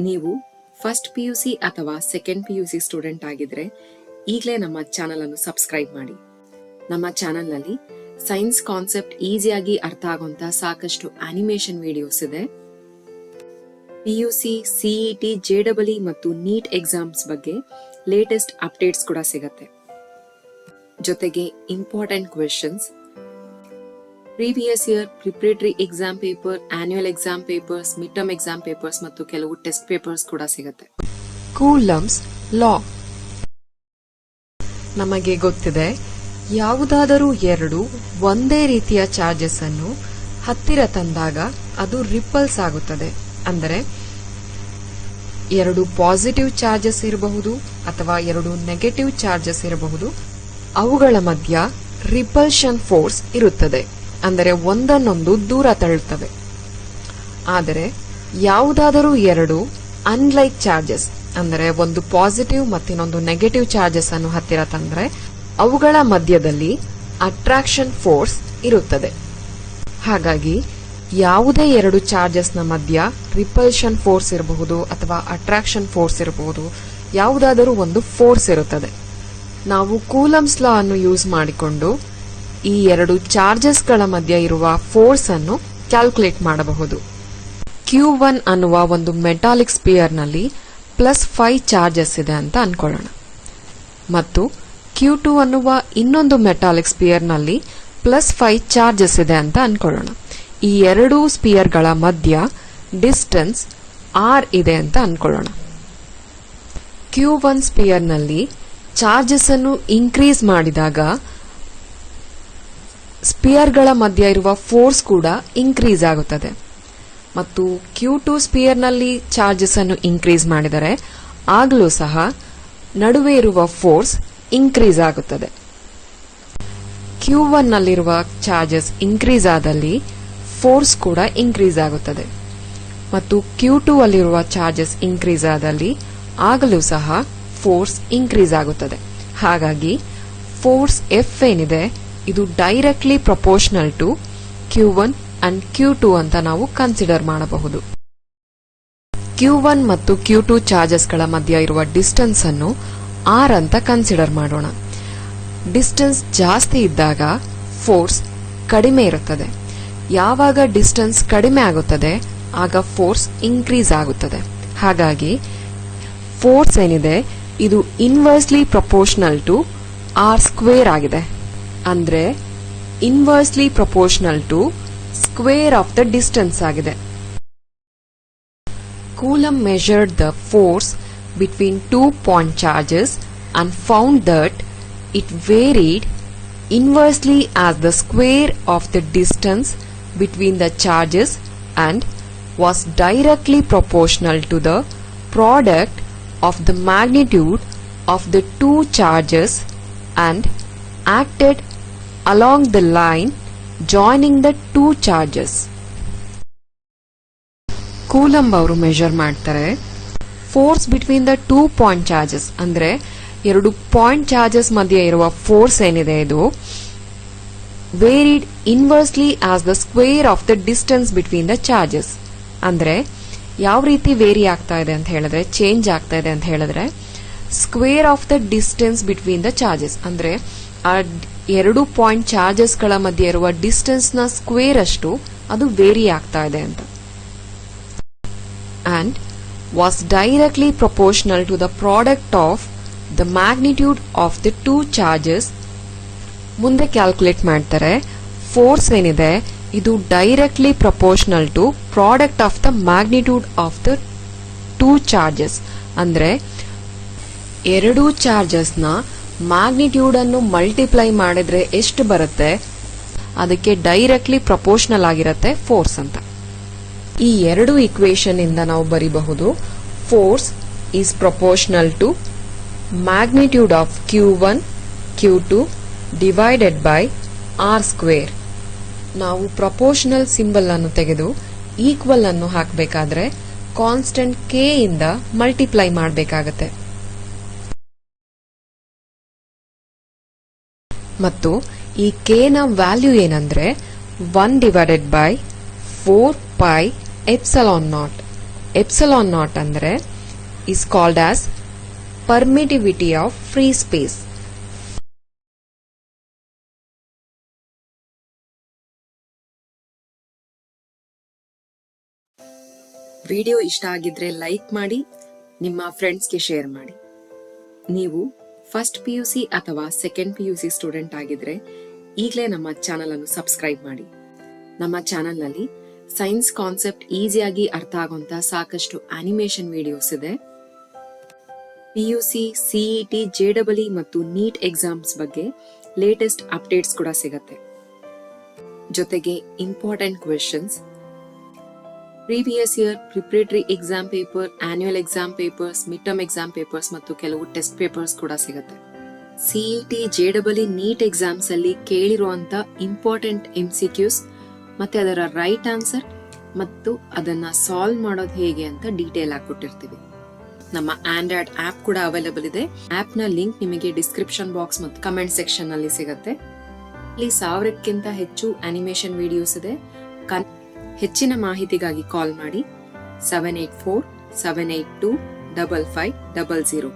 ನೀವು first PUC ಅಥವಾ second PUC student ಆಗಿದ್ರೆ ಈಗಲೇ ನಮ್ಮ ಚಾನೆಲ್ ಅನ್ನು ಸಬ್ಸ್ಕ್ರೈಬ್ ಮಾಡಿ. ನಮ್ಮ ಚಾನೆಲ್ ನಲ್ಲಿ ಸೈನ್ಸ್ ಕಾನ್ಸೆಪ್ಟ್ ಈಸಿಯಾಗಿ ಅರ್ಥ ಆಗುವಂತ ಸಾಕಷ್ಟು ಅನಿಮೇಷನ್ ವಿಡಿಯೋಸ್ ಇದೆ. PUC, CET, JEE ಮತ್ತು NEET ಎಕ್ಸಾಮ್ಸ್ ಬಗ್ಗೆ ಲೇಟೆಸ್ಟ್ ಅಪ್ಡೇಟ್ಸ್ ಕೂಡ ಸಿಗತ್ತೆ. ಜೊತೆಗೆ important questions, previous year preparatory exam paper, annual exam papers, mid term exam papers ಮತ್ತು ಕೆಲವು ಟೆಸ್ಟ್ ಪೇಪರ್ಸ್ ಕೂಡ ಸಿಗುತ್ತೆ. ಕೂಲಂಬ್ಸ್ ಲಾ. ನಮಗೆ ಗೊತ್ತಿದೆ, ಯಾವುದಾದರೂ ಎರಡು ಒಂದೇ ರೀತಿಯ ಚಾರ್ಜಸ್ ಅನ್ನು ಹತ್ತಿರ ತಂದಾಗ ಅದು ರಿಪಲ್ಸ್ ಆಗುತ್ತದೆ. ಅಂದರೆ ಎರಡು ಪಾಸಿಟಿವ್ ಚಾರ್ಜಸ್ ಇರಬಹುದು ಅಥವಾ ಎರಡು ನೆಗೆಟಿವ್ ಚಾರ್ಜಸ್ ಇರಬಹುದು. ಅವುಗಳ ಮಧ್ಯ ರಿಪಲ್ಷನ್ ಫೋರ್ಸ್ ಇರುತ್ತದೆ, ಅಂದರೆ ಒಂದನ್ನೊಂದು ದೂರ ತಳ್ಳುತ್ತವೆ. ಆದರೆ ಯಾವುದಾದರೂ ಎರಡು ಅನ್ಲೈಕ್ ಚಾರ್ಜಸ್, ಅಂದರೆ ಒಂದು ಪಾಸಿಟಿವ್ ಮತ್ತಿನ್ನೊಂದು ನೆಗೆಟಿವ್ ಚಾರ್ಜಸ್ ಅನ್ನು ಹತ್ತಿರ ತಂದರೆ ಅವುಗಳ ಮಧ್ಯದಲ್ಲಿ ಅಟ್ರಾಕ್ಷನ್ ಫೋರ್ಸ್ ಇರುತ್ತದೆ. ಹಾಗಾಗಿ ಯಾವುದೇ ಎರಡು ಚಾರ್ಜಸ್ನ ಮಧ್ಯ ರಿಪಲ್ಷನ್ ಫೋರ್ಸ್ ಇರಬಹುದು ಅಥವಾ ಅಟ್ರಾಕ್ಷನ್ ಫೋರ್ಸ್ ಇರಬಹುದು, ಯಾವುದಾದರೂ ಒಂದು ಫೋರ್ಸ್ ಇರುತ್ತದೆ. ನಾವು ಕೂಲಂಬ್ಸ್ ಲಾ ಅನ್ನು ಯೂಸ್ ಮಾಡಿಕೊಂಡು ಈ ಎರಡು ಚಾರ್ಜಸ್ಗಳ ಮಧ್ಯ ಇರುವ ಫೋರ್ಸ್ ಅನ್ನು ಕ್ಯಾಲ್ಕುಲೇಟ್ ಮಾಡಬಹುದು. Q1 ಅನ್ನುವ ಒಂದು ಮೆಟಾಲಿಕ್ ಸ್ಪಿಯರ್ ನಲ್ಲಿ +5 ಚಾರ್ಜಸ್ ಇದೆ ಅಂತ ಅನ್ಕೊಳ್ಳೋಣ, ಮತ್ತು Q2 ಅನ್ನುವ ಇನ್ನೊಂದು ಮೆಟಾಲಿಕ್ ಸ್ಪಿಯರ್ ನಲ್ಲಿ +5 ಚಾರ್ಜಸ್ ಇದೆ ಅಂತ ಅನ್ಕೊಳ್ಳೋಣ. ಈ ಎರಡೂ ಸ್ಪಿಯರ್ಗಳ ಮಧ್ಯ ಡಿಸ್ಟೆನ್ಸ್ R ಇದೆ ಅಂತ ಅನ್ಕೊಳ್ಳೋಣ. Q1 ಸ್ಪಿಯರ್ ನಲ್ಲಿ ಚಾರ್ಜಸ್ ಅನ್ನು ಇನ್ಕ್ರೀಸ್ ಮಾಡಿದಾಗ ಸ್ಪಿಯರ್ಗಳ ಮಧ್ಯ ಇರುವ ಫೋರ್ಸ್ ಕೂಡ ಇನ್ಕ್ರೀಸ್ ಆಗುತ್ತದೆ, ಮತ್ತು Q2 ಸ್ಪಿಯರ್ ನಲ್ಲಿ ಚಾರ್ಜಸ್ ಅನ್ನು ಇನ್ಕ್ರೀಸ್ ಮಾಡಿದರೆ ಆಗಲೂ ಸಹ ನಡುವೆ ಇರುವ ಫೋರ್ಸ್ ಇನ್ಕ್ರೀಸ್ ಆಗುತ್ತದೆ. Q1 ನಲ್ಲಿರುವ ಚಾರ್ಜಸ್ ಇನ್ಕ್ರೀಸ್ ಆದಲ್ಲಿ ಫೋರ್ಸ್ ಕೂಡ ಇನ್ಕ್ರೀಸ್ ಆಗುತ್ತದೆ, ಮತ್ತು Q2 ಅಲ್ಲಿರುವ ಚಾರ್ಜಸ್ ಇನ್ಕ್ರೀಸ್ ಆದಲ್ಲಿ ಆಗಲೂ ಸಹ ಫೋರ್ಸ್ ಇನ್ಕ್ರೀಸ್ ಆಗುತ್ತದೆ. ಹಾಗಾಗಿ ಫೋರ್ಸ್ F ಏನಿದೆ ಇದು directly proportional to Q1 and Q2 ಅಂತ ನಾವು ಕನ್ಸಿಡರ್ ಮಾಡಬಹುದು. Q1 ಮತ್ತು Q2 ಚಾರ್ಜಸ್ಗಳ ಮಧ್ಯ ಇರುವ ಡಿಸ್ಟೆನ್ಸ್ ಅನ್ನು R ಅಂತ ಕನ್ಸಿಡರ್ ಮಾಡೋಣ. ಡಿಸ್ಟೆನ್ಸ್ ಜಾಸ್ತಿ ಇದ್ದಾಗ ಫೋರ್ಸ್ ಕಡಿಮೆ ಇರುತ್ತದೆ. ಯಾವಾಗ ಡಿಸ್ಟೆನ್ಸ್ ಕಡಿಮೆ ಆಗುತ್ತದೆ ಆಗ ಫೋರ್ಸ್ ಇನ್ಕ್ರೀಸ್ ಆಗುತ್ತದೆ. ಹಾಗಾಗಿ ಫೋರ್ಸ್ ಏನಿದೆ ಇದು ಇನ್ವರ್ಸ್ಲಿ ಪ್ರಪೋರ್ಷನಲ್ ಟು R² ಆಗಿದೆ. ಅಂದ್ರೆ inversely proportional to square of the distance ಆಗಿದೆ. Coulomb measured the force between 2 point charges and found that it varied inversely as the square of the distance between the charges and was directly proportional to the product of the magnitude of the 2 charges and acted along the line joining the 2 charges. Coulomb ಅವರು measure ಮಾಡ್ತಾರೆ force between the 2 point charges, ಅಂದ್ರೆ ಎರಡು point charges ಮಧ್ಯೆ ಇರುವ force ಏನಿದೆ ಇದು varied inversely as the square of the distance between the charges. ಅಂದ್ರೆ ಯಾವ ರೀತಿ ವೇರಿ ಆಗ್ತಾ ಇದೆ ಅಂತ ಹೇಳಿದ್ರೆ, ಚೇಂಜ್ ಆಗ್ತಾ ಇದೆ ಅಂತ ಹೇಳಿದ್ರೆ, square of the distance between the charges, ಅಂದ್ರೆ ಆ ಎರಡು ಪಾಯಿಂಟ್ ಚಾರ್ಜಸ್ಗಳ ಮಧ್ಯೆ ಇರುವ ಡಿಸ್ಟೆನ್ಸ್ ನ ಸ್ಕ್ವೇರ್ ಅಷ್ಟು ಅದು ವೇರಿ ಆಗ್ತಾ ಇದೆ ಅಂತ. And was directly proportional to the product of the magnitude of the 2 charges. ಮುಂದೆ ಕ್ಯಾಲ್ಕುಲೇಟ್ ಮಾಡ್ತಾರೆ ಫೋರ್ಸ್ ಏನಿದೆ ಇದು directly proportional to product of the magnitude of the 2 charges. ಅಂದ್ರೆ ಎರಡೂ ಚಾರ್ಜಸ್ ನ ಮ್ಯಾಗ್ನಿಟ್ಯೂಡ್ ಅನ್ನು ಮಲ್ಟಿಪ್ಲೈ ಮಾಡಿದ್ರೆ ಎಷ್ಟು ಬರುತ್ತೆ ಅದಕ್ಕೆ ಡೈರೆಕ್ಟ್ಲಿ ಪ್ರಪೋರ್ಷನಲ್ ಆಗಿರುತ್ತೆ ಫೋರ್ಸ್ ಅಂತ. ಈ ಎರಡು ಇಕ್ವೇಶನ್ ಇಂದ ನಾವು ಬರೀಬಹುದು force is proportional to magnitude of Q1 Q2 divided by R². ನಾವು ಪ್ರಪೋರ್ಷನಲ್ ಸಿಂಬಲ್ ಅನ್ನು ತೆಗೆದು ಈಕ್ವಲ್ ಅನ್ನು ಹಾಕಬೇಕಾದ್ರೆ ಕಾನ್ಸ್ಟೆಂಟ್ K ಇಂದ ಮಲ್ಟಿಪ್ಲೈ ಮಾಡಬೇಕಾಗತ್ತೆ. ಮತ್ತು ಈ K ನ ವ್ಯಾಲ್ಯೂ ಏನಂದ್ರೆ 1 ಡಿವೈಡೆಡ್ ಬೈ 4 π ε0. ಎಪ್ಸಿಲಾನ್ ನಾಟ್ ಅಂದ್ರೆ is called as permittivity of free space. Video ಇಷ್ಟ ಆಗಿದ್ರೆ ಲೈಕ್ ಮಾಡಿ, ನಿಮ್ಮ ಫ್ರೆಂಡ್ಸ್ಗೆ ಶೇರ್ ಮಾಡಿ. ನೀವು ಫಸ್ಟ್ PUC ಅಥವಾ ಸೆಕೆಂಡ್ PUC ಸ್ಟೂಡೆಂಟ್ ಆಗಿದ್ರೆ ಈಗಲೇ ನಮ್ಮ ಚಾನಲ್ ಅನ್ನು ಸಬ್ಸ್ಕ್ರೈಬ್ ಮಾಡಿ. ನಮ್ಮ ಚಾನಲ್ ನಲ್ಲಿ ಸೈನ್ಸ್ ಕಾನ್ಸೆಪ್ಟ್ ಈಸಿಯಾಗಿ ಅರ್ಥ ಆಗುವಂತ ಸಾಕಷ್ಟು ಅನಿಮೇಷನ್ ವಿಡಿಯೋಸ್ ಇದೆ. PUC, CET, JEE ಮತ್ತು ನೀಟ್ ಎಕ್ಸಾಮ್ಸ್ ಬಗ್ಗೆ ಲೇಟೆಸ್ಟ್ ಅಪ್ಡೇಟ್ಸ್ ಕೂಡ ಸಿಗತ್ತೆ. ಜೊತೆಗೆ important questions, previous year preparatory exam paper, annual exam papers, mid term exam papers ಮತ್ತು ಕೆಲವು ಟೆಸ್ಟ್ ಪೇಪರ್ಸ್ ಕೂಡ ಸಿಗತ್ತೆ. CET, JEE, ನೀಟ್ ಎಕ್ಸಾಮ್ಸ್ ಅಲ್ಲಿ ಕೇಳಿರುವಂತ ಇಂಪಾರ್ಟೆಂಟ್ MCQs ಮತ್ತೆ ಅದರ ರೈಟ್ ಆನ್ಸರ್ ಮತ್ತು ಅದನ್ನ ಸಾಲ್ವ್ ಮಾಡೋದು ಹೇಗೆ ಅಂತ ಡೀಟೇಲ್ ಆಗಿ ಕೊಟ್ಟಿರ್ತೀವಿ. ನಮ್ಮ ಆಂಡ್ರಾಯ್ಡ್ ಆಪ್ ಕೂಡ ಅವೈಲೇಬಲ್ ಇದೆ. ಆಪ್ ನ ಲಿಂಕ್ ನಿಮಗೆ ಡಿಸ್ಕ್ರಿಪ್ಷನ್ ಬಾಕ್ಸ್ ಮತ್ತು ಕಮೆಂಟ್ ಸೆಕ್ಷನ್ ನಲ್ಲಿ ಸಿಗುತ್ತೆ. ಇಲ್ಲಿ 1000ಕ್ಕಿಂತ ಹೆಚ್ಚು ಅನಿಮೇಷನ್ ವಿಡಿಯೋಸ್ ಇದೆ. ಹೆಚ್ಚಿನ ಮಾಹಿತಿಗಾಗಿ ಕಾಲ್ ಮಾಡಿ 784-782-5500.